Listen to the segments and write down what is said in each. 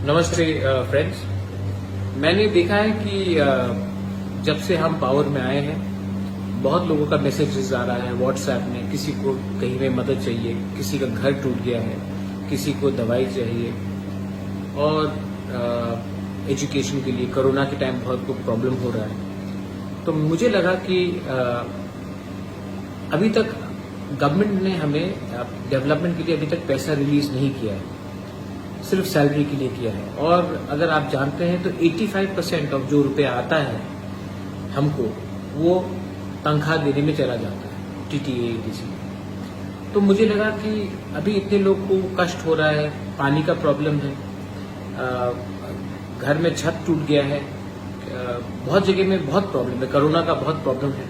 नमस्ते फ्रेंड्स। मैंने देखा है कि जब से हम पावर में आए हैं बहुत लोगों का मैसेजेस आ रहा है व्हाट्सएप में। किसी को कहीं में मदद चाहिए, किसी का घर टूट गया है, किसी को दवाई चाहिए और एजुकेशन के लिए कोरोना के टाइम बहुत को प्रॉब्लम हो रहा है। तो मुझे लगा कि अभी तक गवर्नमेंट ने हमें डेवलपमेंट के लिए अभी तक पैसा रिलीज नहीं किया है, सिर्फ सैलरी के लिए किया है। और अगर आप जानते हैं तो 85% ऑफ जो रुपया आता है हमको वो तनख्वाह देने में चला जाता है, टीटीए etc। तो मुझे लगा कि अभी इतने लोग को कष्ट हो रहा है, पानी का प्रॉब्लम है, घर में छत टूट गया है, बहुत जगह में बहुत प्रॉब्लम है, कोरोना का बहुत प्रॉब्लम है।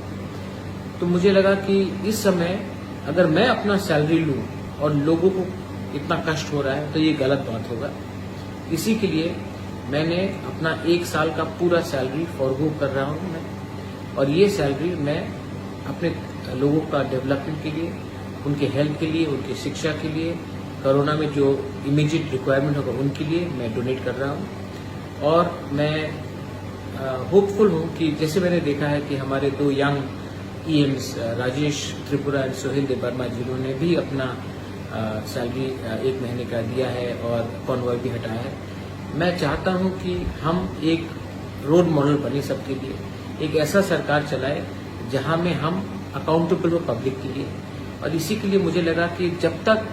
तो मुझे लगा कि इस समय अगर मैं अपना सैलरी लूं और लोगों को इतना कष्ट हो रहा है तो ये गलत बात होगा। इसी के लिए मैंने अपना 1 साल का पूरा सैलरी फॉरगो कर रहा हूं मैं, और ये सैलरी मैं अपने लोगों का डेवलपमेंट के लिए, उनके हेल्थ के लिए, उनकी शिक्षा के लिए, कोरोना में जो इमीडिएट रिक्वायरमेंट होगा उनके लिए मैं डोनेट कर रहा हूं। और मैं होपफुल हूं कि जैसे मैंने देखा है कि हमारे 2 यंग ईएम्स राजेश त्रिपुरा और सोहेल देवर्मा जिन्होंने भी अपना सैलरी 1 महीने का दिया है और कॉन्वॉय भी हटाया है। मैं चाहता हूं कि हम एक रोल मॉडल बने सबके लिए, एक ऐसा सरकार चलाए जहां में हम अकाउंटेबल हो पब्लिक के लिए। और इसी के लिए मुझे लगा कि जब तक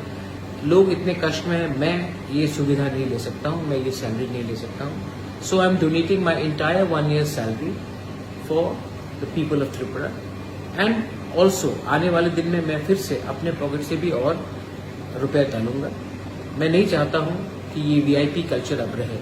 लोग इतने कष्ट में हैं मैं ये सुविधा नहीं ले सकता हूं, मैं ये सैलरी नहीं ले सकता हूं। So I am donating my entire 1 year salary for the people of Tripura. And also आने वाले दिन में मैं फिर से अपने पॉकेट से भी और रुपया डालूंगा। मैं नहीं चाहता हूं कि ये वीआईपी कल्चर अब रहे।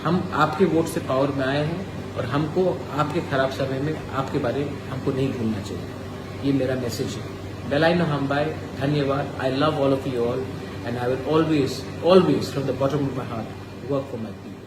हम आपके वोट से पावर में आए हैं और हमको आपके खराब समय में आपके बारे में हमको नहीं भूलना चाहिए। ये मेरा मैसेज है। बेलाइनो हमबाई, धन्यवाद। I love all of you all and I will always from the bottom of my heart work for my people.